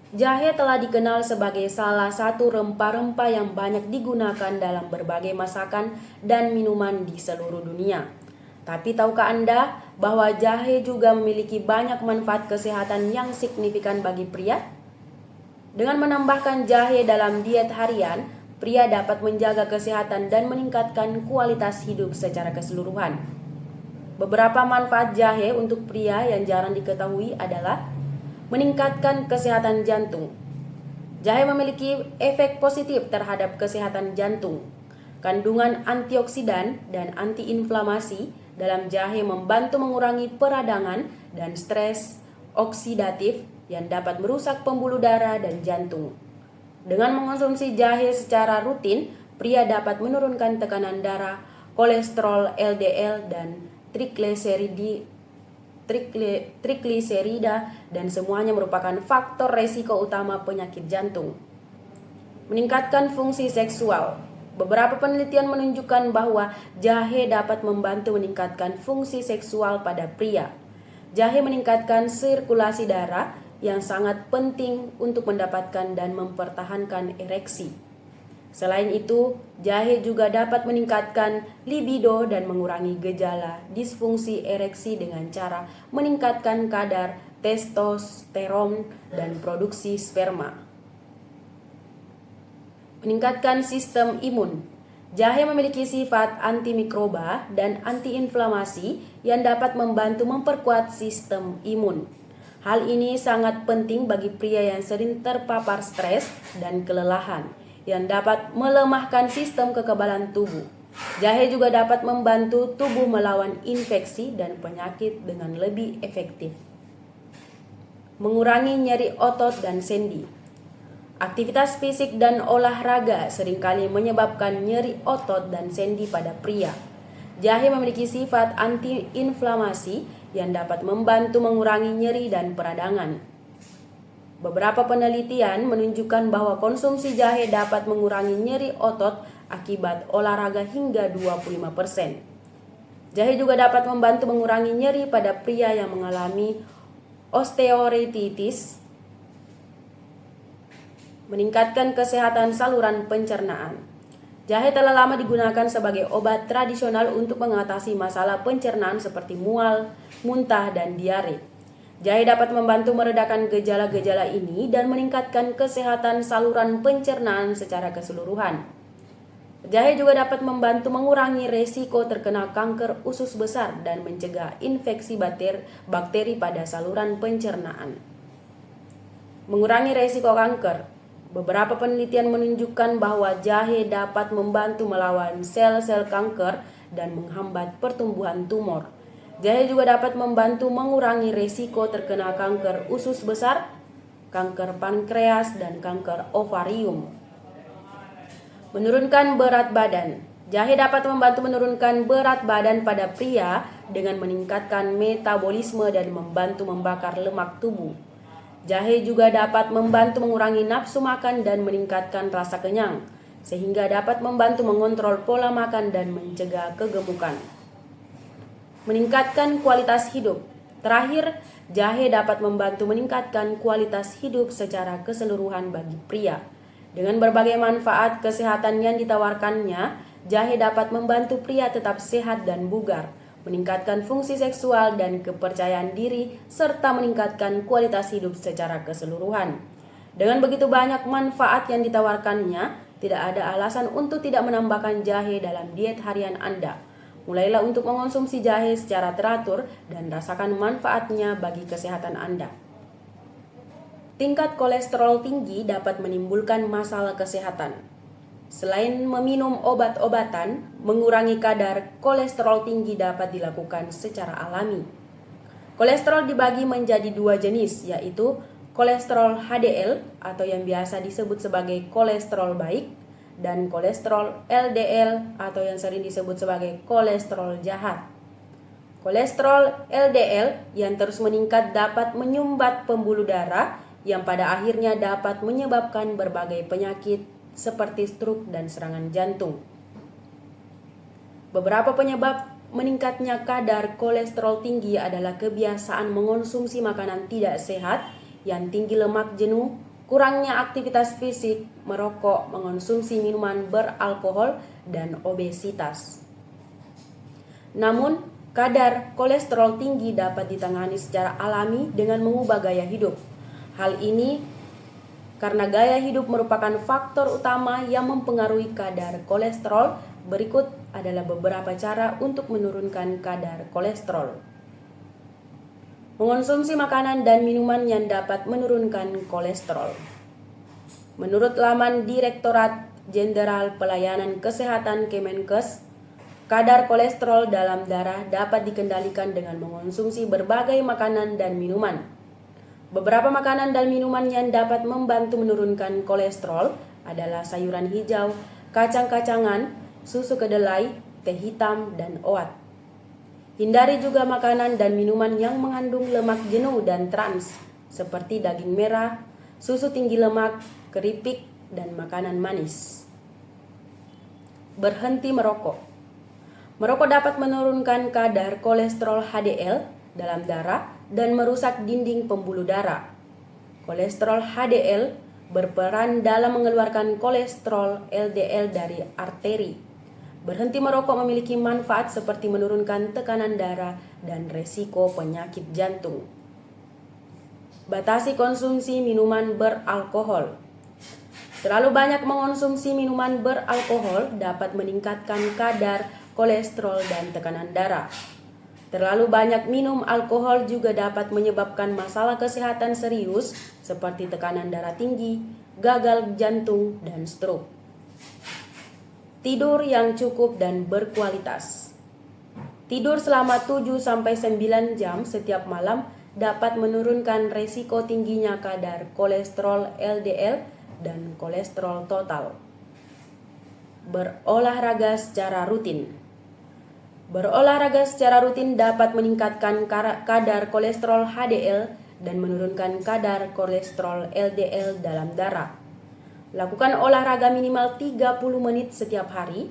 Jahe telah dikenal sebagai salah satu rempah-rempah yang banyak digunakan dalam berbagai masakan dan minuman di seluruh dunia. Tapi tahukah Anda bahwa jahe juga memiliki banyak manfaat kesehatan yang signifikan bagi pria? Dengan menambahkan jahe dalam diet harian, pria dapat menjaga kesehatan dan meningkatkan kualitas hidup secara keseluruhan. Beberapa manfaat jahe untuk pria yang jarang diketahui adalah meningkatkan kesehatan jantung. Jahe memiliki efek positif terhadap kesehatan jantung. Kandungan antioksidan dan antiinflamasi dalam jahe membantu mengurangi peradangan dan stres oksidatif yang dapat merusak pembuluh darah dan jantung. Dengan mengonsumsi jahe secara rutin, pria dapat menurunkan tekanan darah, kolesterol LDL dan trigliserida dan semuanya merupakan faktor resiko utama penyakit jantung. Meningkatkan fungsi seksual. Beberapa penelitian menunjukkan bahwa jahe dapat membantu meningkatkan fungsi seksual pada pria. Jahe meningkatkan sirkulasi darah yang sangat penting untuk mendapatkan dan mempertahankan ereksi. Selain itu, jahe juga dapat meningkatkan libido dan mengurangi gejala disfungsi ereksi dengan cara meningkatkan kadar testosteron dan produksi sperma. Meningkatkan sistem imun. Jahe memiliki sifat antimikroba dan antiinflamasi yang dapat membantu memperkuat sistem imun. Hal ini sangat penting bagi pria yang sering terpapar stres dan kelelahan, yang dapat melemahkan sistem kekebalan tubuh. Jahe juga dapat membantu tubuh melawan infeksi dan penyakit dengan lebih efektif. Mengurangi nyeri otot dan sendi. Aktivitas fisik dan olahraga seringkali menyebabkan nyeri otot dan sendi pada pria. Jahe memiliki sifat antiinflamasi yang dapat membantu mengurangi nyeri dan peradangan. Beberapa penelitian menunjukkan bahwa konsumsi jahe dapat mengurangi nyeri otot akibat olahraga hingga 25%. Jahe juga dapat membantu mengurangi nyeri pada pria yang mengalami osteoarthritis, meningkatkan kesehatan saluran pencernaan. Jahe telah lama digunakan sebagai obat tradisional untuk mengatasi masalah pencernaan seperti mual, muntah, dan diare. Jahe dapat membantu meredakan gejala-gejala ini dan meningkatkan kesehatan saluran pencernaan secara keseluruhan. Jahe juga dapat membantu mengurangi resiko terkena kanker usus besar dan mencegah infeksi bakteri pada saluran pencernaan. Mengurangi resiko kanker. Beberapa penelitian menunjukkan bahwa jahe dapat membantu melawan sel-sel kanker dan menghambat pertumbuhan tumor. Jahe juga dapat membantu mengurangi risiko terkena kanker usus besar, kanker pankreas, dan kanker ovarium. Menurunkan berat badan. Jahe dapat membantu menurunkan berat badan pada pria dengan meningkatkan metabolisme dan membantu membakar lemak tubuh. Jahe juga dapat membantu mengurangi nafsu makan dan meningkatkan rasa kenyang, sehingga dapat membantu mengontrol pola makan dan mencegah kegemukan. Meningkatkan kualitas hidup. Terakhir, jahe dapat membantu meningkatkan kualitas hidup secara keseluruhan bagi pria. Dengan berbagai manfaat kesehatan yang ditawarkannya, jahe dapat membantu pria tetap sehat dan bugar, meningkatkan fungsi seksual dan kepercayaan diri, serta meningkatkan kualitas hidup secara keseluruhan. Dengan begitu banyak manfaat yang ditawarkannya, tidak ada alasan untuk tidak menambahkan jahe dalam diet harian Anda. Mulailah untuk mengonsumsi jahe secara teratur dan rasakan manfaatnya bagi kesehatan Anda. Tingkat kolesterol tinggi dapat menimbulkan masalah kesehatan. Selain meminum obat-obatan, mengurangi kadar kolesterol tinggi dapat dilakukan secara alami. Kolesterol dibagi menjadi dua jenis, yaitu kolesterol HDL atau yang biasa disebut sebagai kolesterol baik, dan kolesterol LDL atau yang sering disebut sebagai kolesterol jahat. Kolesterol LDL yang terus meningkat dapat menyumbat pembuluh darah yang pada akhirnya dapat menyebabkan berbagai penyakit seperti stroke dan serangan jantung. Beberapa penyebab meningkatnya kadar kolesterol tinggi adalah kebiasaan mengonsumsi makanan tidak sehat yang tinggi lemak jenuh, kurangnya aktivitas fisik, merokok, mengonsumsi minuman beralkohol, dan obesitas. Namun, kadar kolesterol tinggi dapat ditangani secara alami dengan mengubah gaya hidup. Hal ini karena gaya hidup merupakan faktor utama yang mempengaruhi kadar kolesterol. Berikut adalah beberapa cara untuk menurunkan kadar kolesterol. Mengonsumsi makanan dan minuman yang dapat menurunkan kolesterol. Menurut laman Direktorat Jenderal Pelayanan Kesehatan Kemenkes, kadar kolesterol dalam darah dapat dikendalikan dengan mengonsumsi berbagai makanan dan minuman. Beberapa makanan dan minuman yang dapat membantu menurunkan kolesterol adalah sayuran hijau, kacang-kacangan, susu kedelai, teh hitam, dan oat. Hindari juga makanan dan minuman yang mengandung lemak jenuh dan trans, seperti daging merah, susu tinggi lemak, keripik, dan makanan manis. Berhenti merokok. Merokok dapat menurunkan kadar kolesterol HDL dalam darah dan merusak dinding pembuluh darah. Kolesterol HDL berperan dalam mengeluarkan kolesterol LDL dari arteri. Berhenti merokok memiliki manfaat seperti menurunkan tekanan darah dan resiko penyakit jantung. Batasi konsumsi minuman beralkohol. Terlalu banyak mengonsumsi minuman beralkohol dapat meningkatkan kadar kolesterol dan tekanan darah. Terlalu banyak minum alkohol juga dapat menyebabkan masalah kesehatan serius seperti tekanan darah tinggi, gagal jantung, dan stroke. Tidur yang cukup dan berkualitas. Tidur selama 7-9 jam setiap malam dapat menurunkan resiko tingginya kadar kolesterol LDL dan kolesterol total. Berolahraga secara rutin. Berolahraga secara rutin dapat meningkatkan kadar kolesterol HDL dan menurunkan kadar kolesterol LDL dalam darah. Lakukan olahraga minimal 30 menit setiap hari,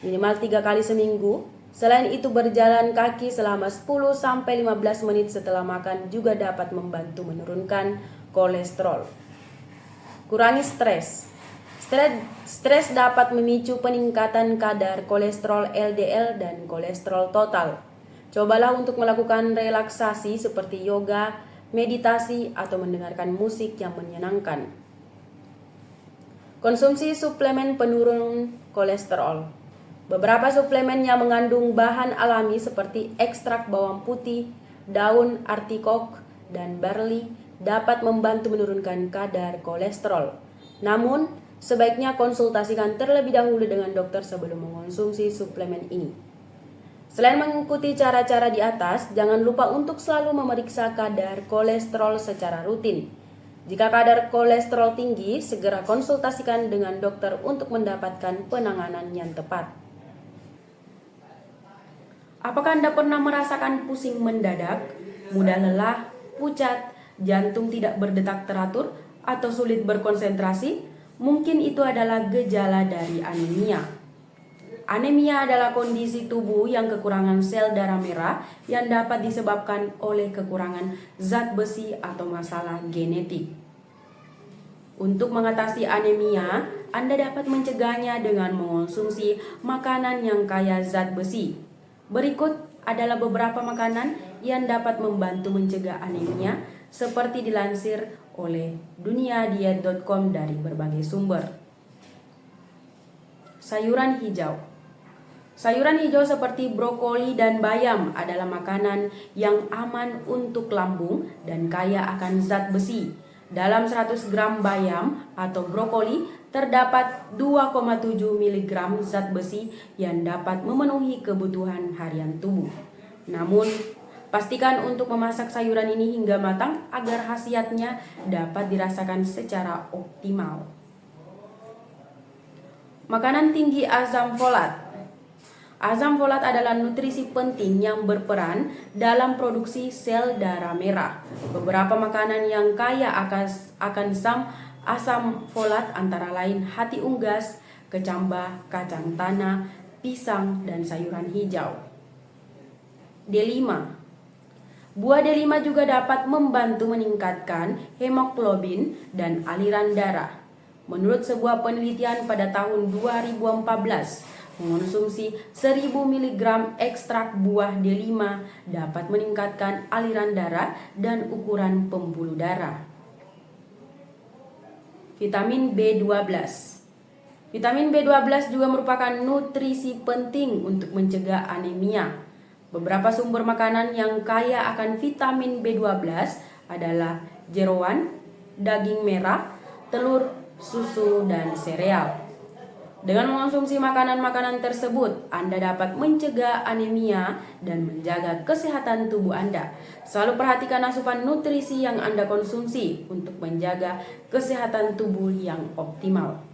minimal 3 kali seminggu. Selain itu, berjalan kaki selama 10-15 menit setelah makan juga dapat membantu menurunkan kolesterol. Kurangi stres. Stres dapat memicu peningkatan kadar kolesterol LDL dan kolesterol total. Cobalah untuk melakukan relaksasi seperti yoga, meditasi, atau mendengarkan musik yang menyenangkan. Konsumsi suplemen penurun kolesterol. Beberapa suplemen yang mengandung bahan alami seperti ekstrak bawang putih, daun artikok, dan barley dapat membantu menurunkan kadar kolesterol. Namun, sebaiknya konsultasikan terlebih dahulu dengan dokter sebelum mengonsumsi suplemen ini. Selain mengikuti cara-cara di atas, jangan lupa untuk selalu memeriksa kadar kolesterol secara rutin. Jika kadar kolesterol tinggi, segera konsultasikan dengan dokter untuk mendapatkan penanganan yang tepat. Apakah Anda pernah merasakan pusing mendadak, mudah lelah, pucat, jantung tidak berdetak teratur, atau sulit berkonsentrasi? Mungkin itu adalah gejala dari anemia. Anemia adalah kondisi tubuh yang kekurangan sel darah merah yang dapat disebabkan oleh kekurangan zat besi atau masalah genetik. Untuk mengatasi anemia, Anda dapat mencegahnya dengan mengonsumsi makanan yang kaya zat besi. Berikut adalah beberapa makanan yang dapat membantu mencegah anemia seperti dilansir oleh duniadiet.com dari berbagai sumber. Sayuran hijau. Sayuran hijau seperti brokoli dan bayam adalah makanan yang aman untuk lambung dan kaya akan zat besi. Dalam 100 gram bayam atau brokoli terdapat 2,7 mg zat besi yang dapat memenuhi kebutuhan harian tubuh. Namun, pastikan untuk memasak sayuran ini hingga matang agar khasiatnya dapat dirasakan secara optimal. Makanan tinggi asam folat. Asam folat adalah nutrisi penting yang berperan dalam produksi sel darah merah. Beberapa makanan yang kaya akan asam folat antara lain hati unggas, kecambah, kacang tanah, pisang, dan sayuran hijau. D5. Buah delima juga dapat membantu meningkatkan hemoglobin dan aliran darah. Menurut sebuah penelitian pada tahun 2014, mengonsumsi 1000 mg ekstrak buah delima dapat meningkatkan aliran darah dan ukuran pembuluh darah. Vitamin B12. Vitamin B12 juga merupakan nutrisi penting untuk mencegah anemia. Beberapa sumber makanan yang kaya akan vitamin B12 adalah jeroan, daging merah, telur, susu, dan sereal. Dengan mengonsumsi makanan-makanan tersebut, Anda dapat mencegah anemia dan menjaga kesehatan tubuh Anda. Selalu perhatikan asupan nutrisi yang Anda konsumsi untuk menjaga kesehatan tubuh yang optimal.